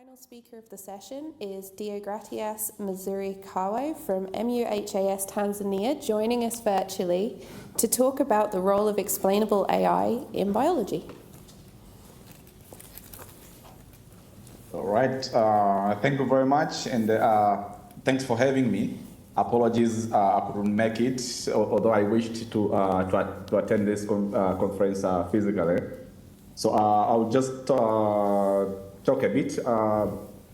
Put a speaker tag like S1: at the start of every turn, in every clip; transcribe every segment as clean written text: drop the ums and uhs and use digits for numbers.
S1: final speaker of the session is Deogratias Mzurikwao from MUAS Tanzania, joining us virtually to talk about the role of explainable AI in biology.
S2: All right, thank you very much, and thanks for having me. Apologies, I couldn't make it, although I wished to attend this conference physically. So I'll just talk a bit.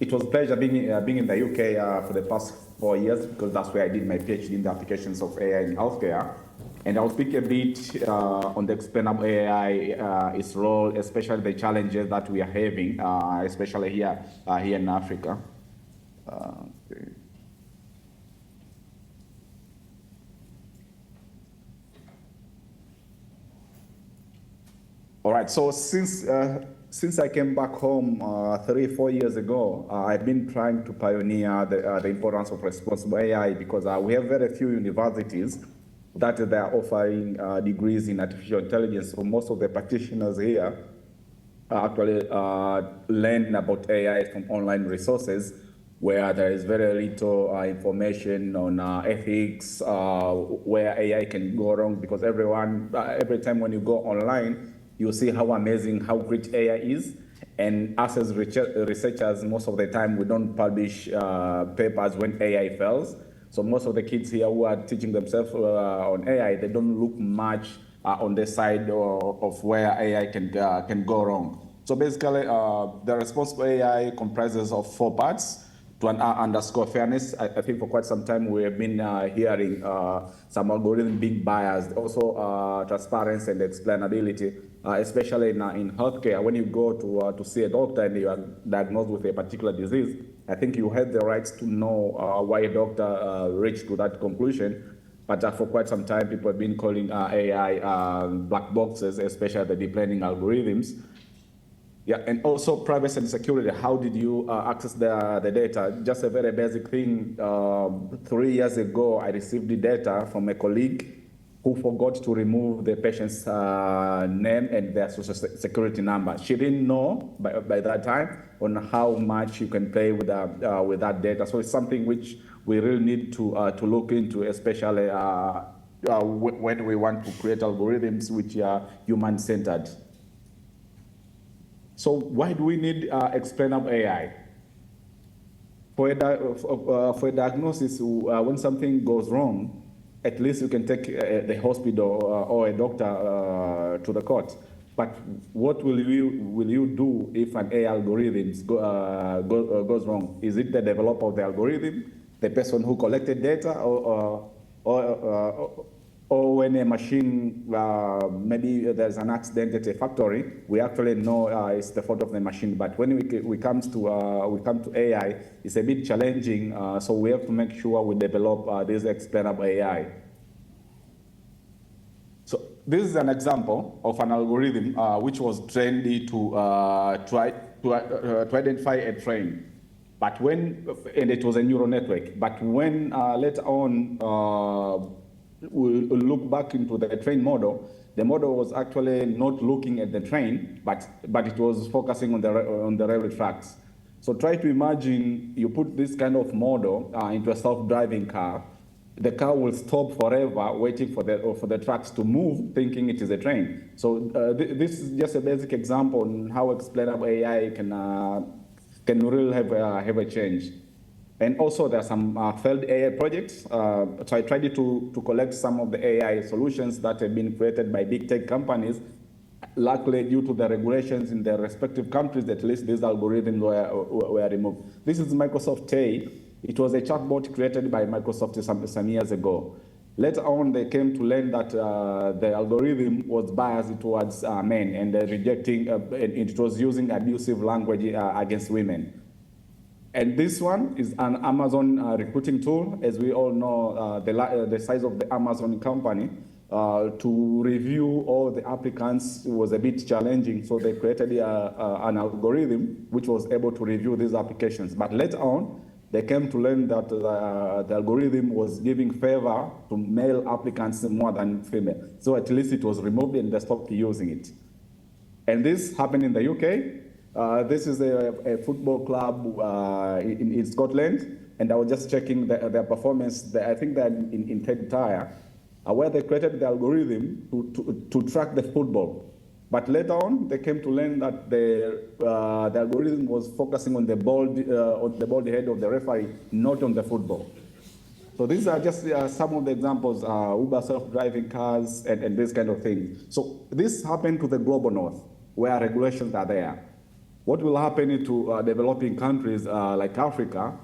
S2: It was a pleasure being in the UK for the past 4 years, because that's where I did my PhD in the applications of AI in healthcare. And I'll speak a bit on the explainable AI, its role, especially the challenges that we are having, especially here in Africa. Okay. All right, so since I came back home 3-4 years ago, I've been trying to pioneer the importance of responsible AI, because we have very few universities that they are offering degrees in artificial intelligence. So most of the practitioners here actually learn about AI from online resources, where there is very little information on ethics, where AI can go wrong, because every time when you go online, you see how amazing, how great AI is. And us as researchers, most of the time, we don't publish papers when AI fails. So most of the kids here who are teaching themselves on AI, they don't look much on the side of where AI can go wrong. So basically, the responsible AI comprises of 4 parts. To underscore fairness, I think for quite some time we have been hearing some algorithm being biased, also transparency and explainability, especially in healthcare. When you go to see a doctor and you are diagnosed with a particular disease, I think you have the right to know why a doctor reached to that conclusion. But for quite some time, people have been calling AI black boxes, especially the deep learning algorithms. Yeah, and also privacy and security. How did you access the data? Just a very basic thing. 3 years ago, I received the data from a colleague who forgot to remove the patient's name and their social security number. She didn't know by that time on how much you can play with that data. So it's something which we really need to look into, especially when we want to create algorithms which are human-centered. So why do we need explainable AI? For a diagnosis, when something goes wrong, at least you can take the hospital or a doctor to the court. But what will you do if an AI algorithm goes wrong? Is it the developer of the algorithm, the person who collected data, or when a machine, maybe there's an accident at a factory, we actually know it's the fault of the machine. But when we come to AI, it's a bit challenging. So we have to make sure we develop this explainable AI. So this is an example of an algorithm which was trained to identify a train. But and it was a neural network. But when later on, we look back into the train model, the model was actually not looking at the train, but it was focusing on the railway tracks. So try to imagine you put this kind of model into a self-driving car. The car will stop forever, waiting for the tracks to move, thinking it is a train. So this is just a basic example on how explainable AI can really have a change. And also there are some failed AI projects. So I tried to collect some of the AI solutions that have been created by big tech companies. Luckily, due to the regulations in their respective countries, at least these algorithms were removed. This is Microsoft Tay. It was a chatbot created by Microsoft some years ago. Later on, they came to learn that the algorithm was biased towards men, and rejecting, and it was using abusive language against women. And this one is an Amazon recruiting tool. As we all know, the size of the Amazon company, to review all the applicants was a bit challenging. So they created an algorithm which was able to review these applications. But later on, they came to learn that the algorithm was giving favor to male applicants more than female. So at least it was removed and they stopped using it. And this happened in the UK. This is a football club in Scotland, and I was just checking their performance. I think they're in third tier, where they created the algorithm to track the football. But later on, they came to learn that the algorithm was focusing on the bald head of the referee, not on the football. So these are just some of the examples, Uber self-driving cars and this kind of thing. So this happened to the global north, where regulations are there. What will happen to developing countries like Africa,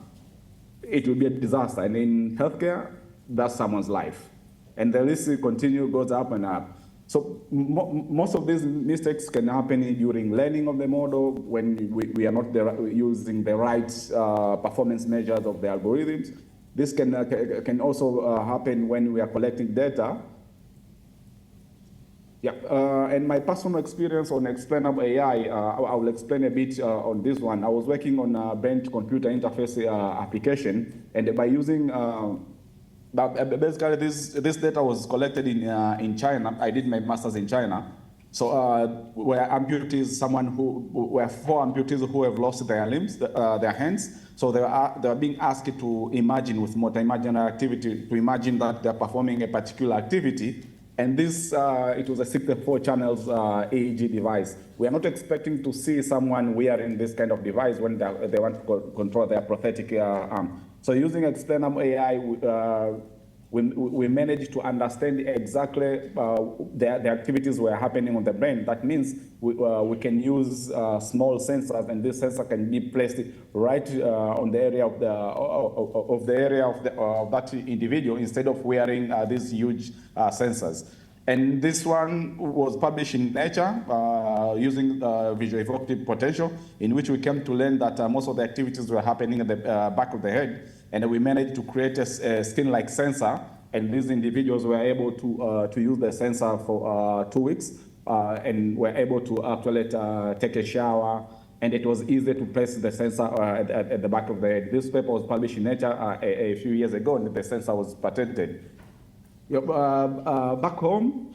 S2: it will be a disaster. And in healthcare, that's someone's life. And the list goes up and up. So most of these mistakes can happen during learning of the model, when we are not using the right performance measures of the algorithms. This can also happen when we are collecting data. Yeah, and my personal experience on Explainable AI, I will explain a bit on this one. I was working on a brain-computer interface application, and by using basically, this data was collected in China. I did my master's in China. So where amputees, where 4 amputees who have lost their limbs, their hands. So they are being asked to imagine with multi-imaginary activity, to imagine that they're performing a particular activity. And this, it was a 64 channels EEG device. We are not expecting to see someone wearing this kind of device when they want to control their prosthetic arm. So using Explainable AI, we managed to understand exactly the activities were happening on the brain. That means we can use small sensors, and this sensor can be placed right on the area of that individual, instead of wearing these huge sensors. And this one was published in Nature using visual evocative potential, in which we came to learn that most of the activities were happening at the back of the head, and we managed to create a skin-like sensor, and these individuals were able to use the sensor for 2 weeks, and were able to actually take a shower, and it was easy to place the sensor at the back of the head. This paper was published in Nature a few years ago, and the sensor was patented. Back home,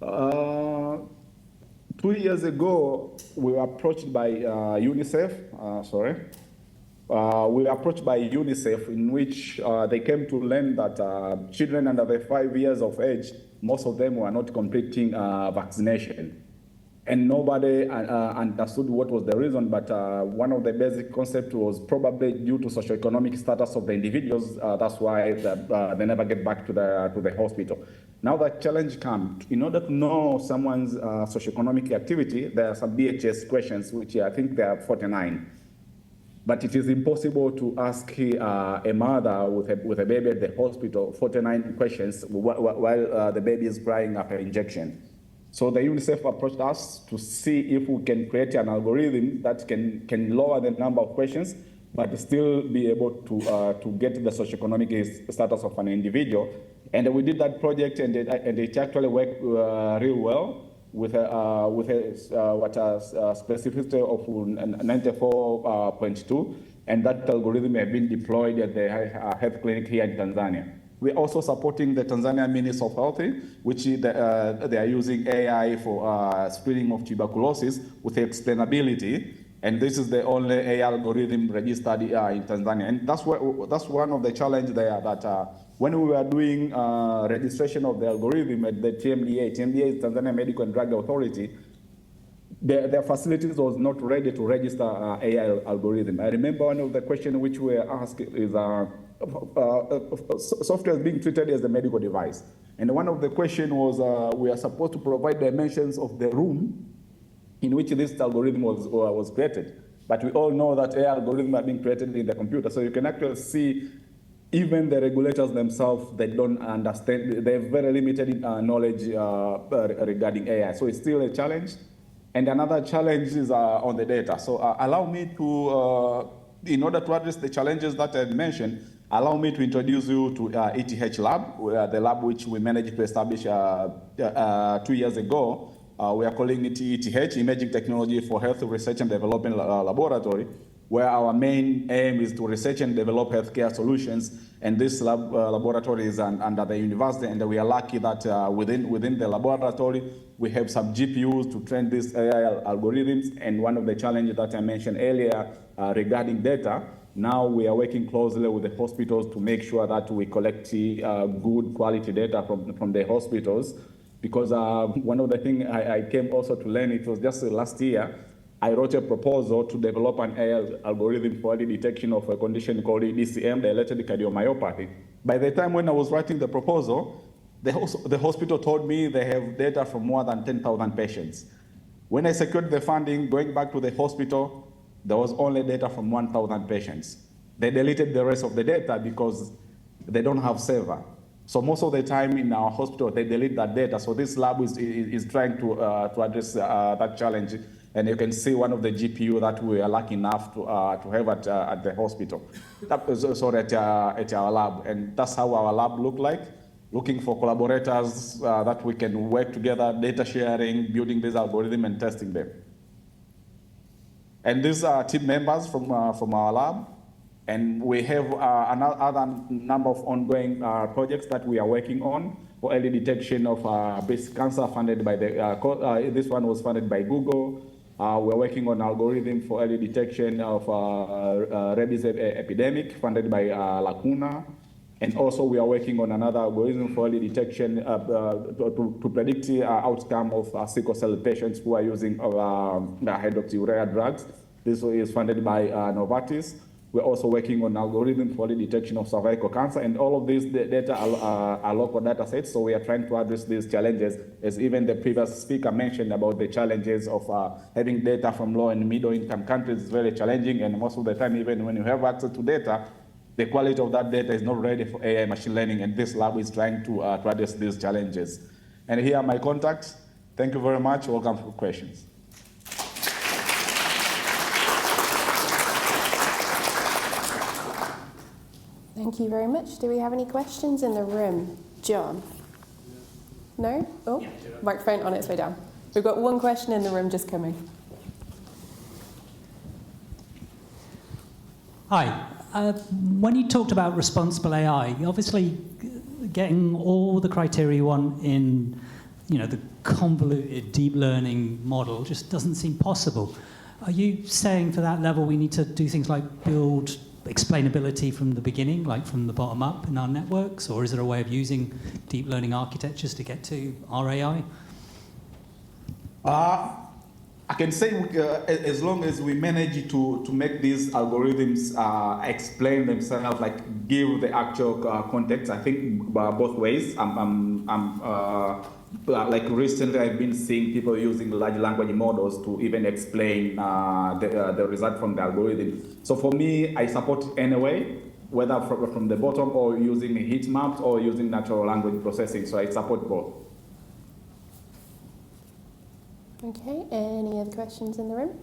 S2: 2 years ago, we were approached by UNICEF, we were approached by UNICEF, in which they came to learn that children under the 5 years of age, most of them were not completing vaccination. And nobody understood what was the reason, but one of the basic concepts was probably due to socioeconomic status of the individuals. That's why they never get back to the hospital. Now that challenge comes. In order to know someone's socioeconomic activity, there are some BHS questions, which I think there are 49. But it is impossible to ask a mother with a baby at the hospital 49 questions while the baby is crying after injection. So the UNICEF approached us to see if we can create an algorithm that can lower the number of questions, but still be able to get the socioeconomic status of an individual. And we did that project, and it actually worked real well with a specificity of 94.2, and that algorithm has been deployed at the health clinic here in Tanzania. We're also supporting the Tanzania Ministry of Health, which they are using AI for screening of tuberculosis with explainability. And this is the only AI algorithm registered in Tanzania. And that's one of the challenges there, that when we were doing registration of the algorithm at the TMDA is Tanzania Medical and Drug Authority, their facilities was not ready to register AI algorithm. I remember one of the questions which we were asked is, software is being treated as a medical device. And one of the questions was, we are supposed to provide dimensions of the room in which this algorithm was created. But we all know that AI algorithms are being created in the computer. So you can actually see even the regulators themselves, they don't understand, they have very limited knowledge regarding AI. So it's still a challenge. And another challenge is on the data. So allow me to, in order to address the challenges that I mentioned, allow me to introduce you to ETH Lab, the lab which we managed to establish 2 years ago. We are calling it ETH, Emerging Technology for Health Research and Development Laboratory. where our main aim is to research and develop healthcare solutions. And this laboratory is under the university, and we are lucky that within the laboratory, we have some GPUs to train these AI algorithms. And one of the challenges that I mentioned earlier regarding data, now we are working closely with the hospitals to make sure that we collect good quality data from the hospitals. Because one of the things I came also to learn, it was just last year, I wrote a proposal to develop an AI algorithm for early detection of a condition called DCM, dilated cardiomyopathy. By the time when I was writing the proposal, the hospital told me they have data from more than 10,000 patients. When I secured the funding, going back to the hospital, there was only data from 1,000 patients. They deleted the rest of the data because they don't have server. So most of the time in our hospital, they delete that data. So this lab is trying to address that challenge. And you can see one of the GPU that we are lucky enough to have at the hospital. Sorry, at our lab. And that's how our lab look like. Looking for collaborators that we can work together, data sharing, building this algorithm and testing them. And these are team members from our lab. And we have another number of ongoing projects that we are working on for early detection of breast cancer funded by this one was funded by Google. We're working on algorithm for early detection of rabies epidemic funded by Lacuna. And also we are working on another algorithm for early detection to predict the outcome of sickle cell patients who are using hydroxyurea drugs. This is funded by Novartis. We're also working on algorithm for the detection of cervical cancer, and all of these data are local data sets, so we are trying to address these challenges, as even the previous speaker mentioned about the challenges of having data from low and middle income countries is very challenging, and most of the time, even when you have access to data, the quality of that data is not ready for AI machine learning, and this lab is trying to address these challenges. And here are my contacts. Thank you very much. Welcome for questions.
S1: Thank you very much. Do we have any questions in the room? John? No? Oh, microphone on its way down. We've got one question in the room just coming.
S3: Hi. When you talked about responsible AI, obviously getting all the criteria you want in, the convoluted deep learning model just doesn't seem possible. Are you saying for that level we need to do things like build explainability from the beginning, like from the bottom up in our networks, or is there a way of using deep learning architectures to get to our AI?
S2: I can say as long as we manage to make these algorithms explain themselves, like give the actual context, I think both ways. Like recently, I've been seeing people using large language models to even explain the result from the algorithm. So for me, I support any way, whether from the bottom or using heat maps or using natural language processing. So I support both.
S1: Okay, any other questions in the room?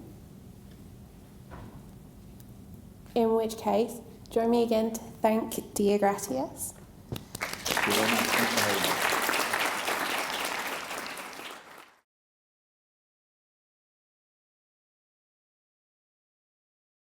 S1: In which case, join me again to thank Deogratias.
S2: Thank you very much.